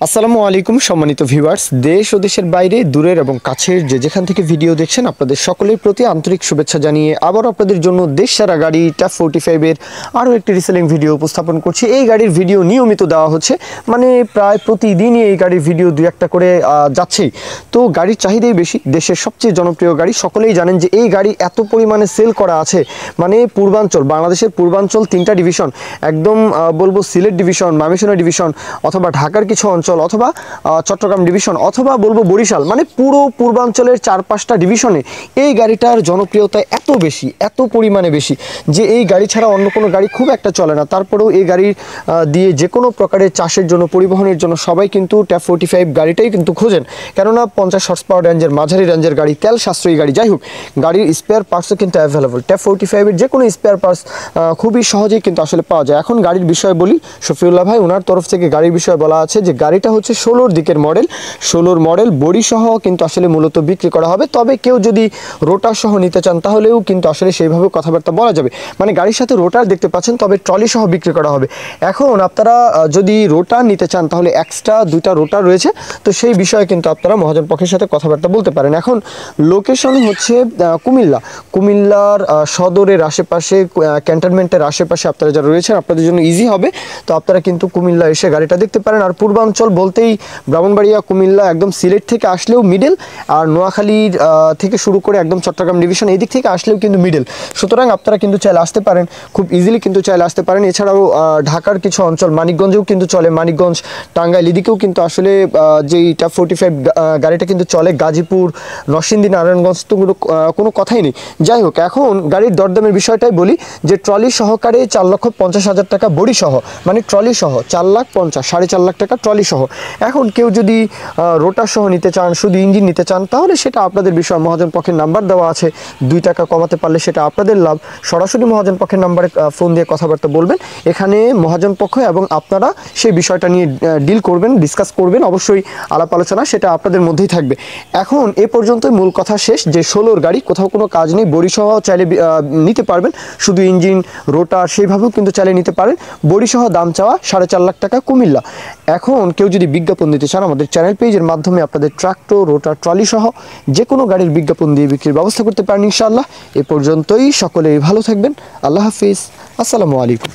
আসসালামু আলাইকুম সম্মানিত ভিউয়ার্স, দেশ ও দেশের বাইরে দূরের এবং কাছের যেখান থেকে ভিডিও দেখছেন আপনাদের সকলের প্রতি আন্তরিক শুভেচ্ছা জানিয়ে আবার আপনাদের জন্য দেশ সেরা গাড়ি ট্যাপ 45 এর আরও একটি রিসেলিং ভিডিও উপস্থাপন করছি। এই গাড়ির ভিডিও নিয়মিত দেওয়া হচ্ছে, মানে প্রায় প্রতিদিনই এই গাড়ির ভিডিও দুই একটা করে যাচ্ছেই। তো গাড়ির চাহিদাই বেশি, দেশের সবচেয়ে জনপ্রিয় গাড়ি। সকলেই জানেন যে এই গাড়ি এত পরিমাণে সেল করা আছে, মানে পূর্বাঞ্চল, বাংলাদেশের পূর্বাঞ্চল তিনটা ডিভিশন, একদম বলবো সিলেট ডিভিশন, ময়মনসিংহ ডিভিশন, অথবা ঢাকার কিছু অঞ্চল, অথবা চট্টগ্রাম ডিভিশন, অথবা বলবো বরিশাল, মানে পুরো পূর্বাঞ্চলের 4-5টা ডিভিশনে এই গাড়িটার জনপ্রিয়তা এত বেশি, এত পরিমাণে বেশি যে এই গাড়ি ছাড়া অন্য কোনো গাড়ি খুব একটা চলে না। তারপরেও এই গাড়ি দিয়ে যে কোনো প্রকারের চাষের জন্য, পরিবহনের জন্য সবাই কিন্তু ট্যাপ 45 গাড়িটাই কিন্তু খোঁজেন, কেননা 50 হর্স পাওয়ার রেঞ্জের, মাঝারি রেঞ্জের গাড়ি, তেল সাশ্রয়ী গাড়ি। যাই হোক, গাড়ির স্পেয়ার পার্টসও কিন্তু অ্যাভেলেবল। ট্যাপ 45 এর যে কোনো স্পেয়ার পার্টস খুবই সহজেই কিন্তু আসলে পাওয়া যায়। এখন গাড়ির বিষয়ে বলি, শফিউল্লাহ ভাই ওনার তরফ থেকে গাড়ির বিষয়ে বলা আছে যে গাড়িটা হচ্ছে 16 দিকের মডেল, 16 মডেল, বডি সহ কিন্তু আসলে মূলত বিক্রি করা হবে। তবে কেউ যদি রোটার সহ নিতে চান তাহলেও কিন্তু আসলে সেইভাবে কথাবার্তা বলা যাবে, মানে গাড়ির সাথে রোটার দেখতে পাচ্ছেন, তবে ট্রলি সহ বিক্রি করা হবে। এখন আপনারা যদি রোটার নিতে চান তাহলে এক্সট্রা 2টা রোটার রয়েছে, তো সেই বিষয়ে কিন্তু আপনারা মহাজন পক্ষের সাথে কথাবার্তা বলতে পারেন। এখন লোকেশন হচ্ছে কুমিল্লার সদরের আশেপাশে, ক্যান্টনমেন্টের আশেপাশে আপনারা যারা রয়েছেন আপনাদের জন্য ইজি হবে, তো আপনারা কিন্তু কুমিল্লা এসে গাড়িটা দেখতে পারেন। আর পূর্বাঞ্চল বলতেই ব্রাহ্মণবাড়িয়া, কুমিল্লা, একদম সিলেট থেকে আসলেও মিডল, আর নোয়াখালীর থেকে শুরু করে একদম চট্টগ্রাম ডিভিশন এই দিক থেকে আসলেও কিন্তু মিডল। সুতরাং আপনারা কিন্তু চাইলে আসতে পারেন, খুব ইজিলি কিন্তু চাইলে আসতে পারেন। এছাড়াও ঢাকার কিছু অঞ্চল, মানিকগঞ্জেও কিন্তু চলে, মানিকগঞ্জ, টাঙ্গাইল এদিকেও কিন্তু আসলে যেই ট্যাপ 45 গাড়িটা কিন্তু চলে। গাজীপুর, নরসিংদী, নারায়ণগঞ্জ তো কোনো কথাই নেই। যাই হোক, এখন গাড়ির দরদামের বিষয়টাই বলি যে ট্রলি সহকারে 4,50,000 টাকা বডি সহ, মানে ট্রলি সহ 4,50,000, 4.5 লাখ টাকা ট্রলি সহ। এখন কেউ যদি রোটার সহ নিতে চান, শুধু ইঞ্জিন নিতে চান, তাহলে সেটা আপনাদের বিষয়। মহাজন পক্ষের নাম্বার দেওয়া আছে, 2 টাকা কমাতে পারলে সেটা আপনাদের লাভ। সরাসরি মহাজন পক্ষের নাম্বারে ফোন দিয়ে কথাবার্তা বলবেন, এখানে মহাজন পক্ষ এবং আপনারা সেই বিষয়টা নিয়ে ডিল করবেন, ডিসকাস করবেন, অবশ্যই আলাপ আলোচনা সেটা আপনাদের মধ্যেই থাকবে। এখন এ পর্যন্তই মূল কথা শেষ, যে 16 গাড়ি, কোথাও কোনো কাজ নেই, বডি সহ চাইলে নিতে পারবেন, শুধু ইঞ্জিন রোটার সেইভাবেও কিন্তু চাইলে নিতে পারেন। বডি সহ দাম চাওয়া 4.5 লাখ টাকা কুমিল্লা। এখন কেউ যদি বিজ্ঞাপন দিতে চান আমাদের চ্যানেল পেজের মাধ্যমে আপনাদের ট্রাক্টর, রোটার, ট্রলি সহ যে কোনো গাড়ির বিজ্ঞাপন দিয়ে বিক্রির ব্যবস্থা করতে পারেন ইনশাআল্লাহ। এ পর্যন্তই, সকলেই ভালো থাকবেন। আল্লাহ হাফিজ, আসসালামু আলাইকুম।